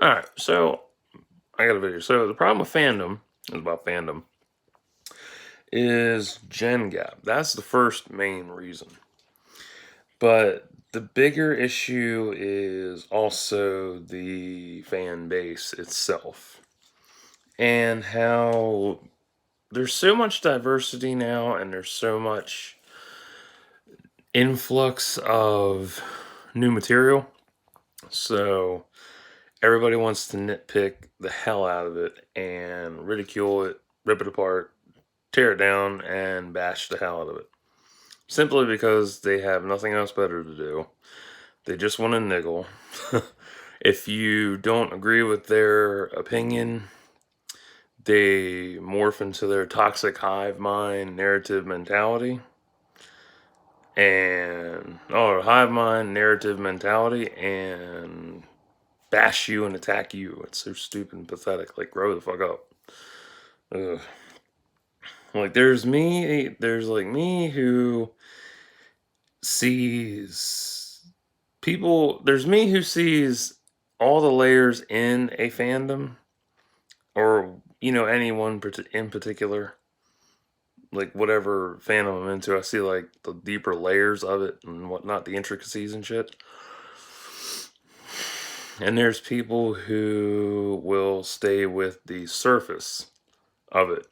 Alright, so I got a video. So the problem with fandom is about fandom is gen gap. That's the first main reason. But the bigger issue is also the fan base itself and how there's so much diversity now and there's so much influx of new material. So everybody wants to nitpick the hell out of it and ridicule it, rip it apart, tear it down, and bash the hell out of it. Simply because they have nothing else better to do. They just want to niggle. If you don't agree with their opinion, they morph into their toxic hive mind narrative mentality. Hive mind narrative mentality and bash you and attack you. It's so stupid and pathetic. Like, grow the fuck up. Ugh. Like, there's like me who sees there's me who sees all the layers in a fandom, or, anyone in particular. Like, whatever fandom I'm into, I see, like, the deeper layers of it and whatnot, the intricacies and shit. And there's people who will stay with the surface of it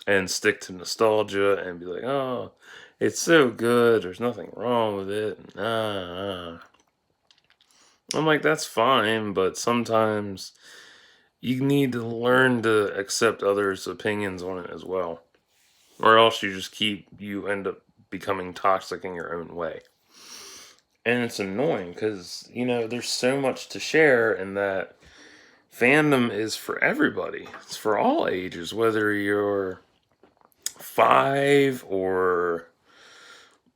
and stick to nostalgia and be like, oh, it's so good, there's nothing wrong with it. I'm like, that's fine, but sometimes you need to learn to accept others' opinions on it as well. Or else you end up becoming toxic in your own way. And it's annoying because, there's so much to share, and that fandom is for everybody. It's for all ages, whether you're 5 or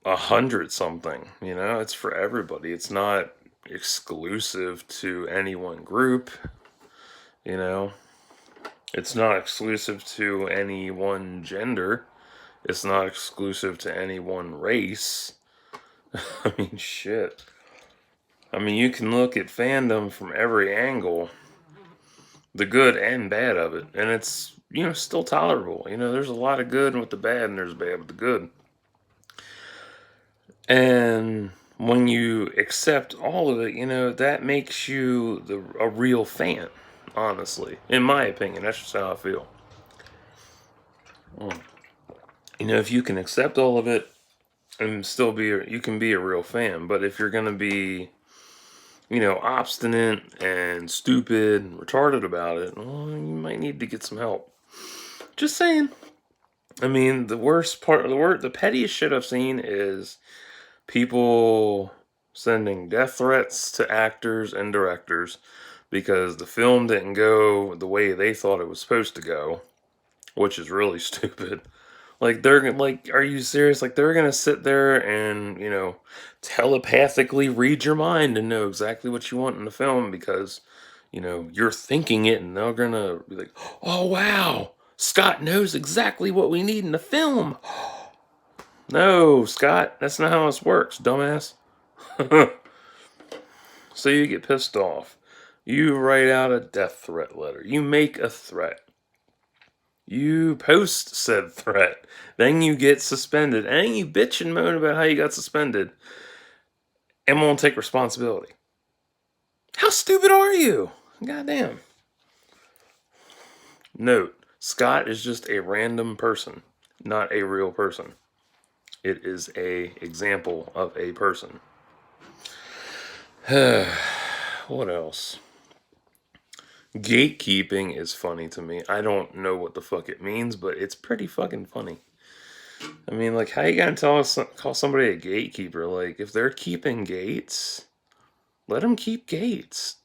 100 something. It's for everybody. It's not exclusive to any one group. It's not exclusive to any one gender. It's not exclusive to any one race. I mean, shit. I mean, you can look at fandom from every angle, the good and bad of it, and it's, still tolerable. There's a lot of good with the bad, and there's bad with the good. And when you accept all of it, that makes you a real fan, honestly. In my opinion, that's just how I feel. If you can accept all of it and still you can be a real fan. But if you're going to be, obstinate and stupid and retarded about it, well, you might need to get some help. Just saying. I mean, the worst part of the pettiest shit I've seen is people sending death threats to actors and directors because the film didn't go the way they thought it was supposed to go, which is really stupid. Like, are you serious? Like, they're gonna sit there and, telepathically read your mind and know exactly what you want in the film because, you're thinking it, and they're gonna be like, oh, wow, Scott knows exactly what we need in the film. No, Scott, that's not how this works, dumbass. So you get pissed off. You write out a death threat letter. You make a threat. You post said threat. Then you get suspended. And you bitch and moan about how you got suspended and won't take responsibility. How stupid are you? Goddamn. Note, Scott is just a random person, not a real person. It is a example of a person. What else? Gatekeeping is funny to me. I don't know what the fuck it means, but it's pretty fucking funny. I mean, like, how you gonna call somebody a gatekeeper? Like, if they're keeping gates, let them keep gates.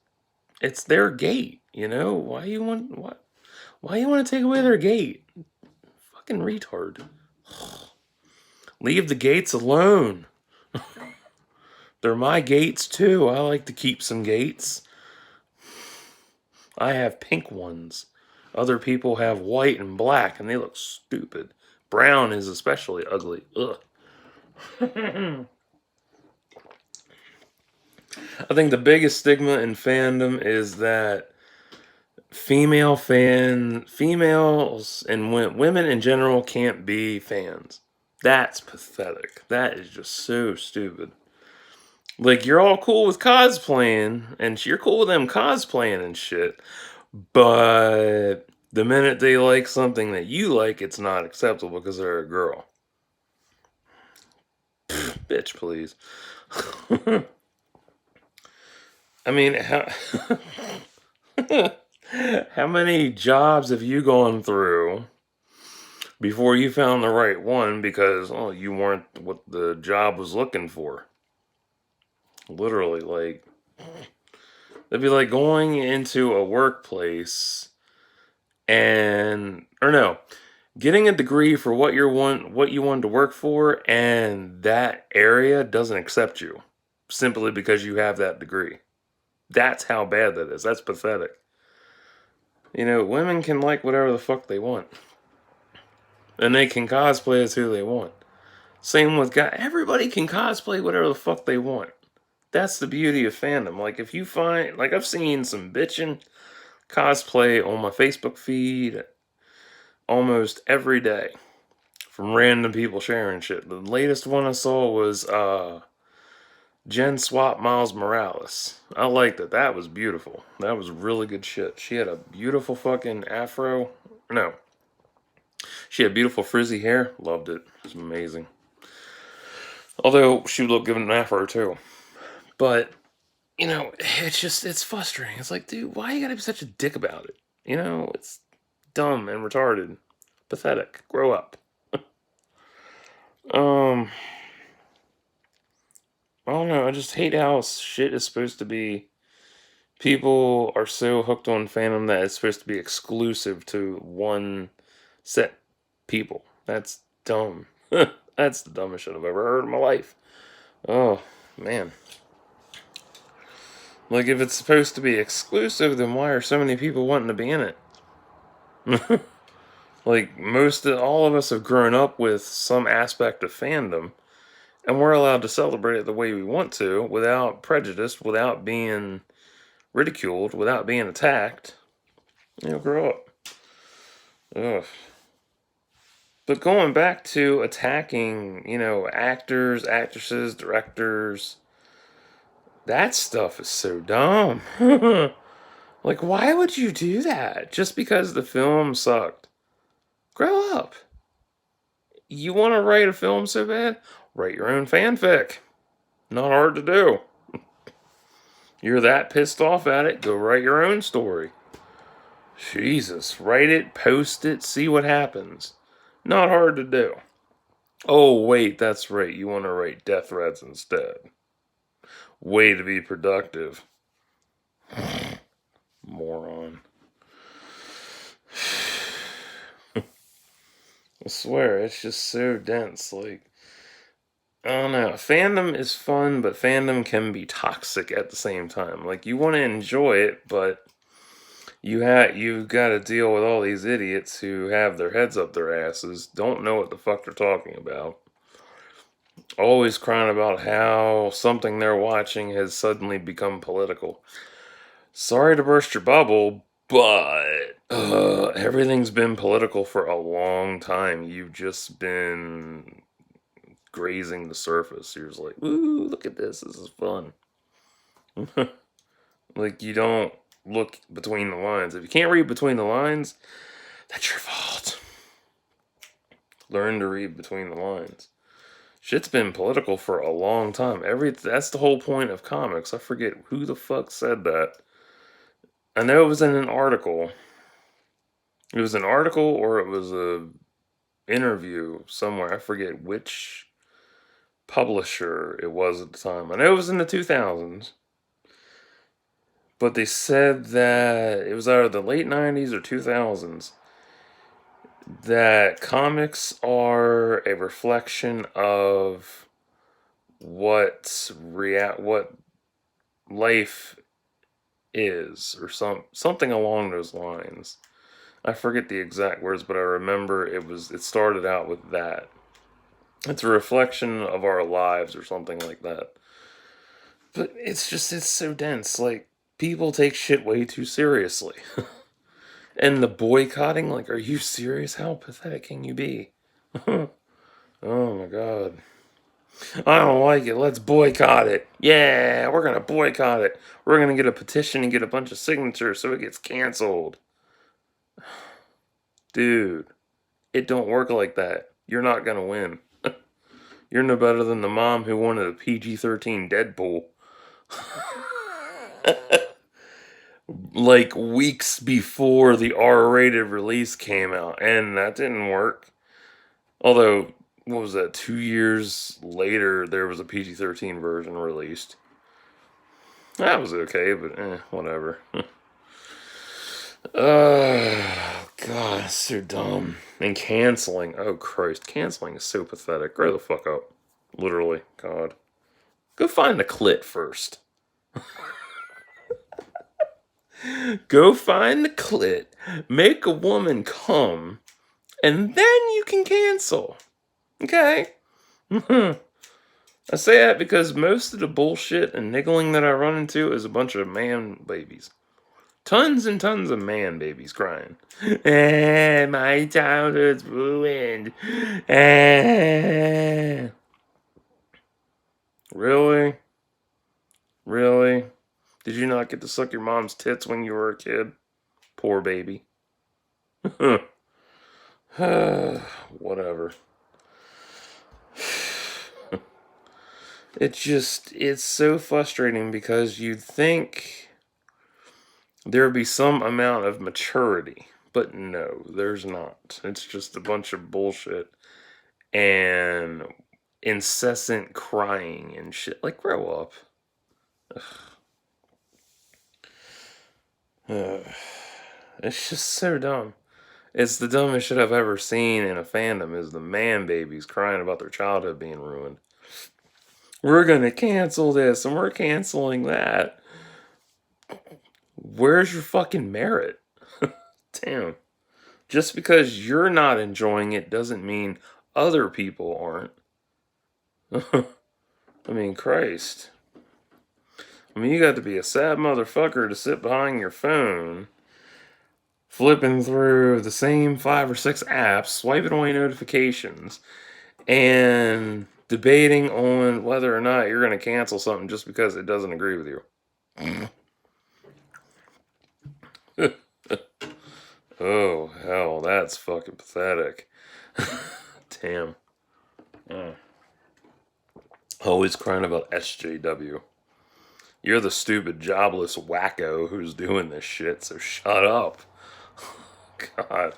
It's their gate, Why you want to take away their gate? Fucking retard. Leave the gates alone. They're my gates too. I like to keep some gates. I have pink ones. Other people have white and black, and they look stupid. Brown is especially ugly. Ugh. I think the biggest stigma in fandom is that females and women in general can't be fans. That's pathetic. That is just so stupid. Like, you're all cool with cosplaying, and you're cool with them cosplaying and shit, but the minute they like something that you like, it's not acceptable because they're a girl. Bitch, please. I mean, how many jobs have you gone through before you found the right one because, oh, you weren't what the job was looking for? Literally, like, it'd be like going into a workplace and, or no, getting a degree for what you want to work for, and that area doesn't accept you simply because you have that degree. That's how bad that is. That's pathetic. You know, women can like whatever the fuck they want, and they can cosplay as who they want. Same with guys. Everybody can cosplay whatever the fuck they want. That's the beauty of fandom. Like, if you find, like, I've seen some bitchin' cosplay on my Facebook feed almost every day from random people sharing shit. The latest one I saw was Jen Swap Miles Morales. I liked it. That was beautiful. That was really good shit. She had a beautiful fucking afro. No. She had beautiful frizzy hair. Loved it. It was amazing. Although she would look good in an afro too. But, you know, it's frustrating. It's like, dude, why you gotta be such a dick about it? You know, it's dumb and retarded. Pathetic. Grow up. Um, I don't know. I just hate how shit is supposed to be. People are so hooked on fandom that it's supposed to be exclusive to one set people. That's dumb. That's the dumbest shit I've ever heard in my life. Oh, man. Like, if it's supposed to be exclusive, then why are so many people wanting to be in it? Like, all of us have grown up with some aspect of fandom, and we're allowed to celebrate it the way we want to, without prejudice, without being ridiculed, without being attacked. You know, grow up. Ugh. But going back to attacking, you know, actors, actresses, directors, that stuff is so dumb. Like, why would you do that? Just because the film sucked? Grow up. You want to write a film so bad? Write your own fanfic. Not hard to do. You're that pissed off at it, go write your own story. Jesus, write it, post it, see what happens. Not hard to do. Oh, wait, that's right. You want to write death threats instead. Way to be productive. Moron. I swear, it's just so dense. Like, I don't know. Fandom is fun, but fandom can be toxic at the same time. Like, you want to enjoy it, but you've got to deal with all these idiots who have their heads up their asses, don't know what the fuck they're talking about. Always crying about how something they're watching has suddenly become political. Sorry to burst your bubble, but everything's been political for a long time. You've just been grazing the surface. You're just like, ooh, look at this. This is fun. Like, you don't look between the lines. If you can't read between the lines, that's your fault. Learn to read between the lines. Shit's been political for a long time. That's the whole point of comics. I forget who the fuck said that. I know it was in an article. It was an article or it was a interview somewhere. I forget which publisher it was at the time. I know it was in the 2000s. But they said that it was either the late 90s or 2000s that comics are a reflection of what life is, or something along those lines. I forget the exact words, but I remember it started out with that. It's a reflection of our lives or something like that. But it's so dense. Like, people take shit way too seriously. And the boycotting, like, are you serious? How pathetic can you be? Oh my god. I don't like it. Let's boycott it. Yeah, we're gonna boycott it. We're gonna get a petition and get a bunch of signatures so it gets canceled. Dude, it don't work like that. You're not gonna win. You're no better than the mom who wanted a PG-13 Deadpool. Like weeks before the R-rated release came out, and that didn't work. Although, what was that? 2 years later, there was a PG-13 version released. That was okay, but whatever. God, so dumb. And canceling. Oh, Christ. Canceling is so pathetic. Grow the fuck up. Literally. God. Go find the clit first. Go find the clit. Make a woman come. And then you can cancel. Okay? I say that because most of the bullshit and niggling that I run into is a bunch of man babies. Tons and tons of man babies crying. My childhood's ruined. Really? Really? Did you not get to suck your mom's tits when you were a kid? Poor baby. Whatever. It's so frustrating because you'd think there would be some amount of maturity, but no, there's not. It's just a bunch of bullshit and incessant crying and shit. Like, grow up. It's just so dumb. It's the dumbest shit I've ever seen in a fandom is the man babies crying about their childhood being ruined. We're gonna cancel this and we're canceling that. Where's your fucking merit? Damn. Just because you're not enjoying it doesn't mean other people aren't. I mean, Christ. I mean, you got to be a sad motherfucker to sit behind your phone, flipping through the same 5 or 6 apps, swiping away notifications, and debating on whether or not you're going to cancel something just because it doesn't agree with you. Oh, hell, that's fucking pathetic. Damn. Always crying about SJW. You're the stupid, jobless wacko who's doing this shit, so shut up. God.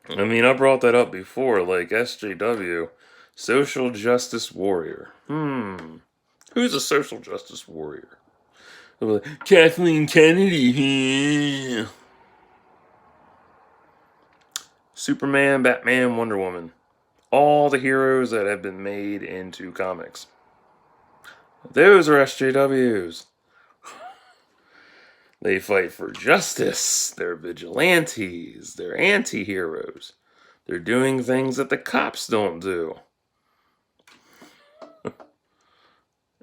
I mean, I brought that up before, like SJW, social justice warrior. Who's a social justice warrior? Like, Kathleen Kennedy. Superman, Batman, Wonder Woman. All the heroes that have been made into comics. Those are SJWs. They fight for justice. They're vigilantes. They're anti-heroes. They're doing things that the cops don't do.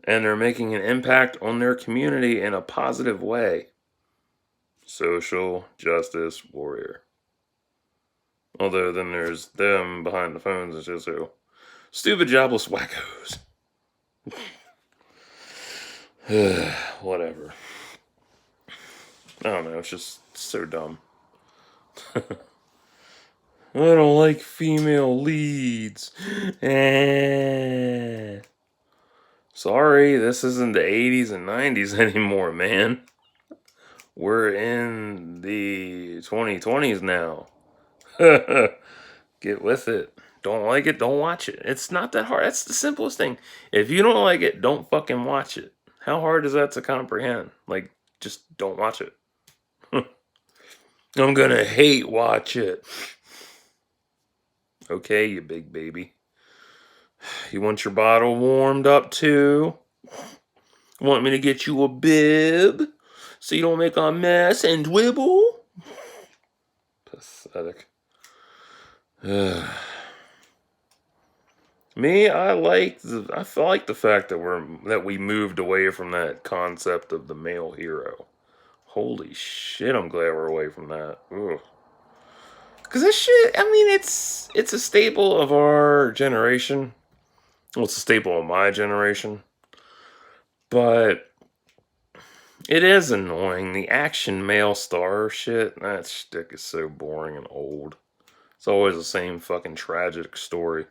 And they're making an impact on their community in a positive way. Social justice warrior. Although then there's them behind the phones. It's just so stupid, jobless wackos. Whatever. I don't know. It's just so dumb. I don't like female leads. Sorry, this isn't the 80s and 90s anymore, man. We're in the 2020s now. Get with it. Don't like it, don't watch it. It's not that hard. That's the simplest thing. If you don't like it, don't fucking watch it. How hard is that to comprehend? Like, just don't watch it. I'm gonna hate watch it. Okay, you big baby. You want your bottle warmed up too? Want me to get you a bib so you don't make a mess and dwibble? Pathetic. Me, I like the fact that we moved away from that concept of the male hero. Holy shit, I'm glad we're away from that. Ugh. Cause this shit, I mean, it's a staple of our generation. Well, it's a staple of my generation. But it is annoying. The action male star shit, that shtick is so boring and old. It's always the same fucking tragic story.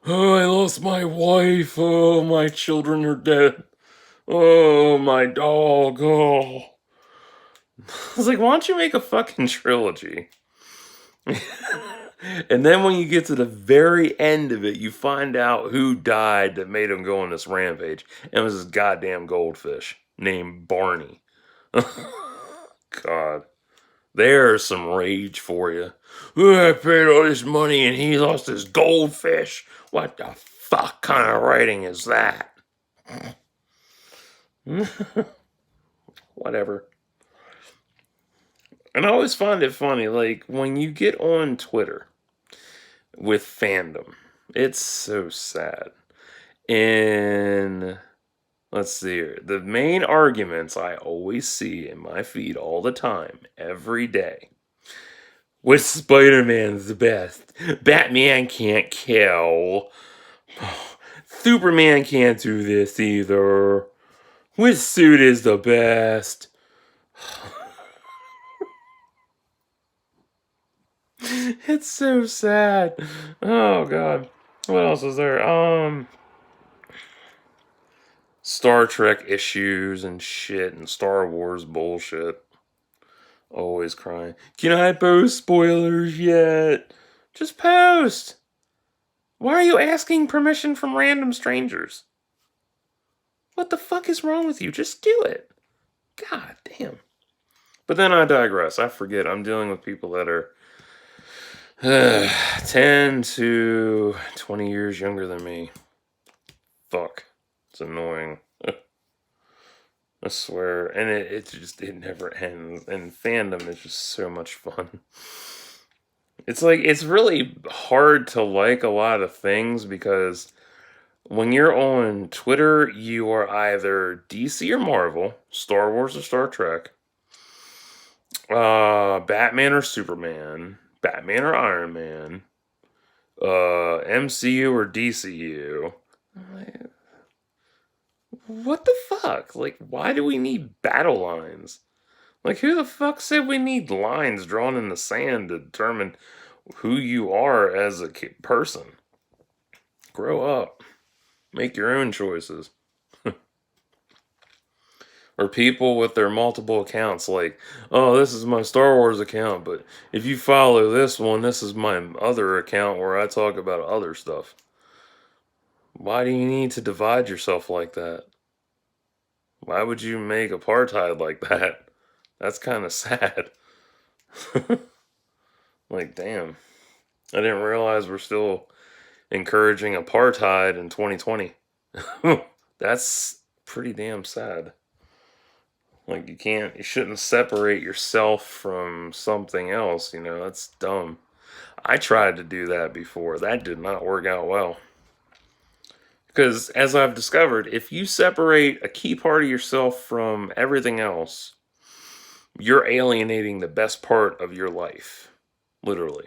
Oh, I lost my wife. Oh, my children are dead. Oh, my dog. Oh. I was like, why don't you make a fucking trilogy? And then when you get to the very end of it, you find out who died that made him go on this rampage. And it was this goddamn goldfish named Barney. God. There's some rage for you. Oh, I paid all this money and he lost his goldfish. What the fuck kind of writing is that? Whatever. And I always find it funny, like, when you get on Twitter with Fandom, it's so sad. And let's see here. The main arguments I always see in my feed all the time, every day. With Spider-Man's the best. Batman can't kill. Superman can't do this either. Which suit is the best? It's so sad. Oh god. What else is there? Star Trek issues and shit and Star Wars bullshit. Always crying. Can I post spoilers yet? Just post. Why are you asking permission from random strangers? What the fuck is wrong with you? Just do it. God damn. But then I digress. I forget. I'm dealing with people that are 10 to 20 years younger than me. Fuck. It's annoying. I swear. And it never ends. And Fandom is just so much fun. It's like, it's really hard to like a lot of things because when you're on Twitter, you are either DC or Marvel, Star Wars or Star Trek, Batman or Superman, Batman or Iron Man, MCU or DCU. Like, what the fuck? Like, why do we need battle lines? Like, who the fuck said we need lines drawn in the sand to determine who you are as a person? Grow up. Make your own choices. Or people with their multiple accounts, like, oh, this is my Star Wars account, but if you follow this one, this is my other account where I talk about other stuff. Why do you need to divide yourself like that? Why would you make apartheid like that? That's kind of sad. Like, damn. I didn't realize we're still encouraging apartheid in 2020. That's pretty damn sad. Like, you shouldn't separate yourself from something else, that's dumb. I tried to do that before. That did not work out well. Because, as I've discovered, if you separate a key part of yourself from everything else, you're alienating the best part of your life. Literally.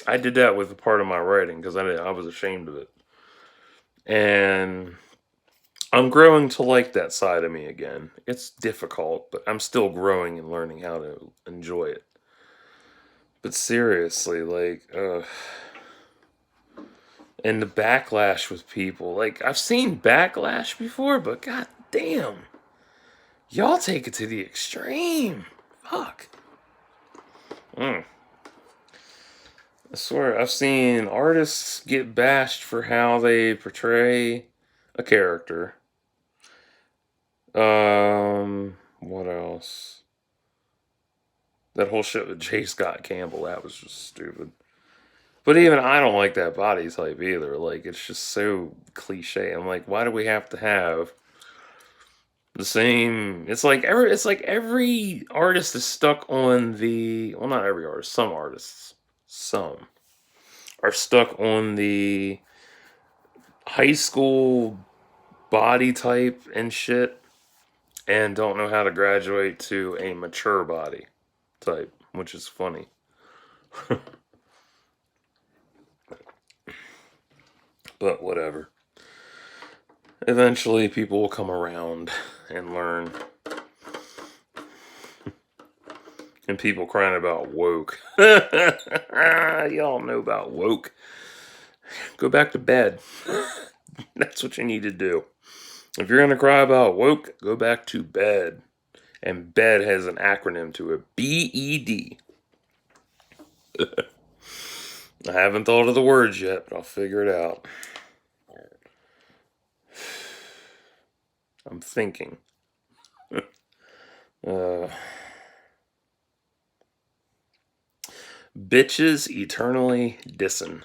I did that with a part of my writing because I was ashamed of it. And I'm growing to like that side of me again. It's difficult, but I'm still growing and learning how to enjoy it. But seriously, like, and the backlash with people. Like, I've seen backlash before, but god damn. Y'all take it to the extreme. Fuck. I swear, I've seen artists get bashed for how they portray a character. What else? That whole shit with J. Scott Campbell, that was just stupid. But even I don't like that body type either. Like, it's just so cliche. I'm like, why do we have to have the same? It's like every artist is stuck on well, not every artist, some are stuck on the high school body type and shit. and don't know how to graduate to a mature body type, which is funny. But whatever. Eventually, people will come around and learn. And people crying about woke. Y'all know about woke. Go back to bed. That's what you need to do. If you're going to cry about woke, go back to bed. And bed has an acronym to it, BED. I haven't thought of the words yet, but I'll figure it out. I'm thinking. Uh, bitches eternally dissing.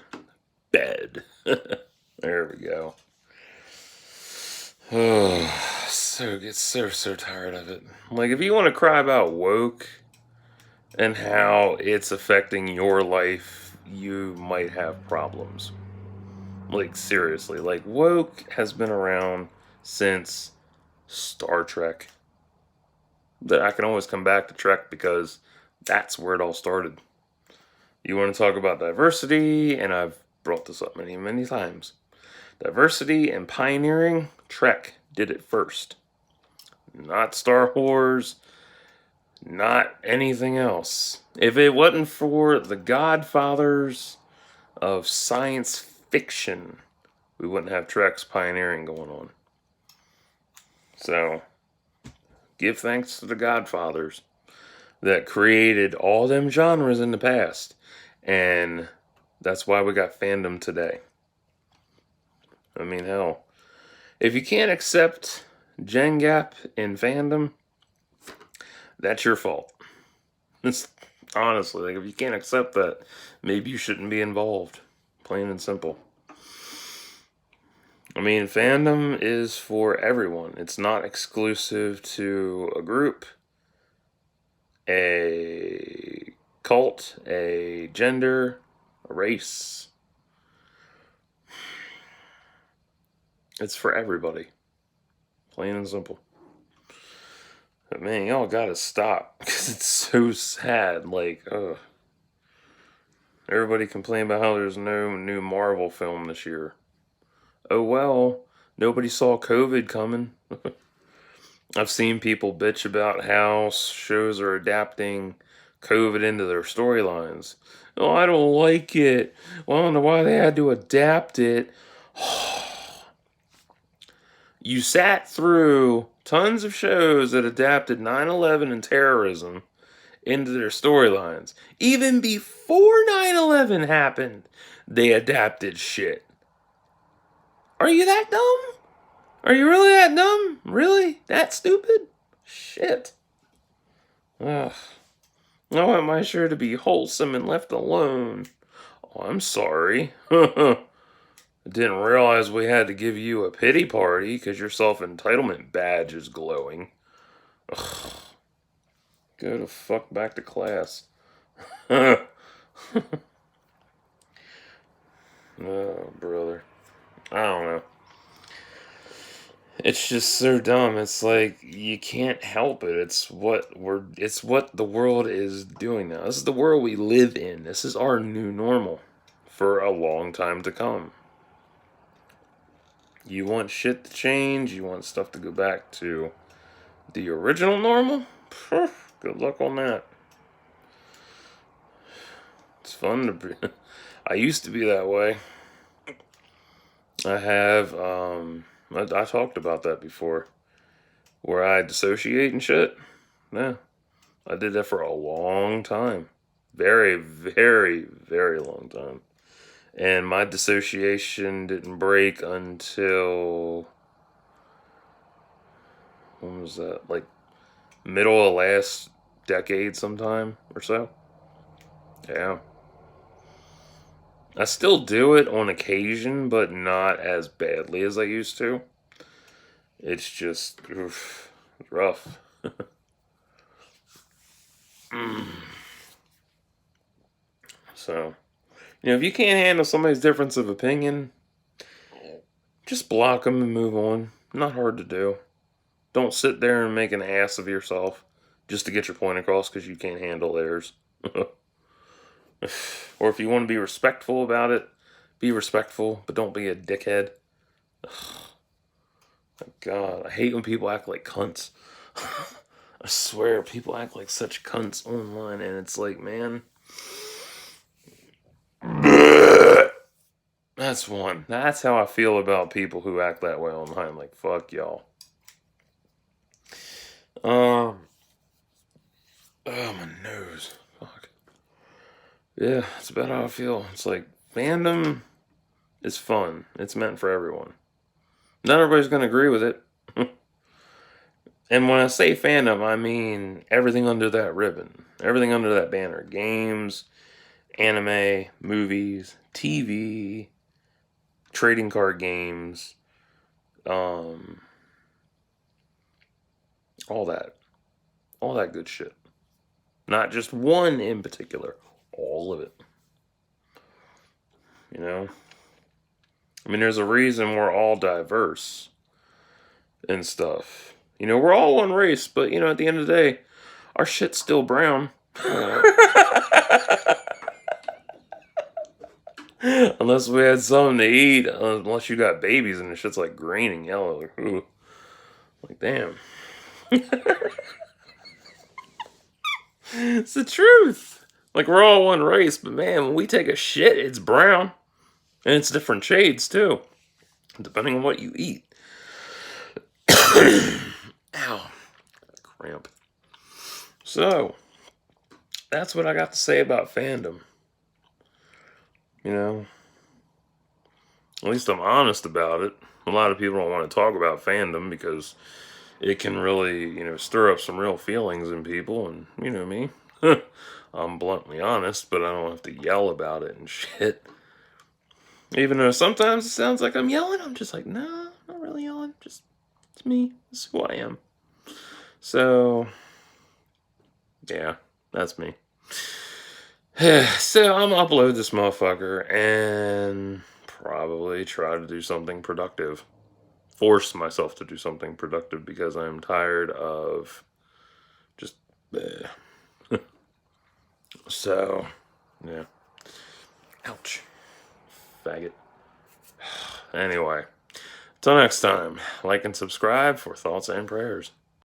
Bed. There we go. Oh, so tired of it. Like, if you want to cry about woke and how it's affecting your life, you might have problems. Like, seriously. Like, woke has been around since Star Trek. That I can always come back to Trek because that's where it all started. You want to talk about diversity, and I've brought this up many, many times. Diversity and pioneering, Trek did it first. Not Star Wars, not anything else. If it wasn't for the godfathers of science fiction, we wouldn't have Trek's pioneering going on. So, give thanks to the godfathers that created all them genres in the past. And that's why we got fandom today. I mean, hell, if you can't accept Gen Gap in fandom, that's your fault. It's honestly, like, if you can't accept that, maybe you shouldn't be involved. Plain and simple. I mean, fandom is for everyone. It's not exclusive to a group, a cult, a gender, a race. It's for everybody. Plain and simple. But man, y'all gotta stop. Because it's so sad. Like, ugh. Everybody complain about how there's no new Marvel film this year. Oh well, nobody saw COVID coming. I've seen people bitch about how shows are adapting COVID into their storylines. Oh, I don't like it. Well, I don't know why they had to adapt it. You sat through tons of shows that adapted 9/11 and terrorism into their storylines. Even before 9/11 happened, they adapted shit. Are you that dumb? Are you really that dumb? Really? That stupid? Shit. Ugh. I want my show to be wholesome and left alone. Oh, I'm sorry. I didn't realize we had to give you a pity party because your self-entitlement badge is glowing. Ugh. Go the fuck back to class. Oh, brother. I don't know. It's just so dumb. It's like you can't help it. It's what the world is doing now. This is the world we live in. This is our new normal for a long time to come. You want shit to change, you want stuff to go back to the original normal? Good luck on that. It's fun to be. I used to be that way. I talked about that before. Where I dissociate and shit. Yeah. I did that for a long time. Very, very, very long time. And my dissociation didn't break until. When was that? Like, middle of last decade sometime or so. Yeah. I still do it on occasion, but not as badly as I used to. It's just oof, rough. So, if you can't handle somebody's difference of opinion, just block them and move on. Not hard to do. Don't sit there and make an ass of yourself just to get your point across because you can't handle theirs. Or if you want to be respectful about it, be respectful, but don't be a dickhead. God, I hate when people act like cunts. I swear, people act like such cunts online, and it's like, man. That's one. That's how I feel about people who act that way online. Like, fuck y'all. Um. Oh, my nose. Fuck. Yeah, that's about how I feel. It's like, fandom is fun. It's meant for everyone. Not everybody's going to agree with it. And when I say fandom, I mean everything under that ribbon. Everything under that banner. Games, anime, movies, TV, trading card games, um, all that. All that good shit. Not just one in particular. All of it. You know? I mean, there's a reason we're all diverse and stuff. You know, we're all one race, but, you know, at the end of the day, our shit's still brown. Unless we had something to eat. Unless you got babies and the shit's like green and yellow. Like, ooh. Like, damn. It's the truth. Like, we're all one race, but man, when we take a shit, it's brown. And it's different shades, too. Depending on what you eat. Ow. Cramp. So, that's what I got to say about fandom. You know? At least I'm honest about it. A lot of people don't want to talk about fandom because it can really, you know, stir up some real feelings in people, and you know me. I'm bluntly honest, but I don't have to yell about it and shit. Even though sometimes it sounds like I'm yelling, I'm just like, nah, I'm not really yelling. Just, it's me. This is who I am. So, yeah, that's me. So, I'm gonna upload this motherfucker and probably try to do something productive. Force myself to do something productive because I'm tired of just. So, yeah. Ouch. Faggot. Anyway, till next time, like and subscribe for thoughts and prayers.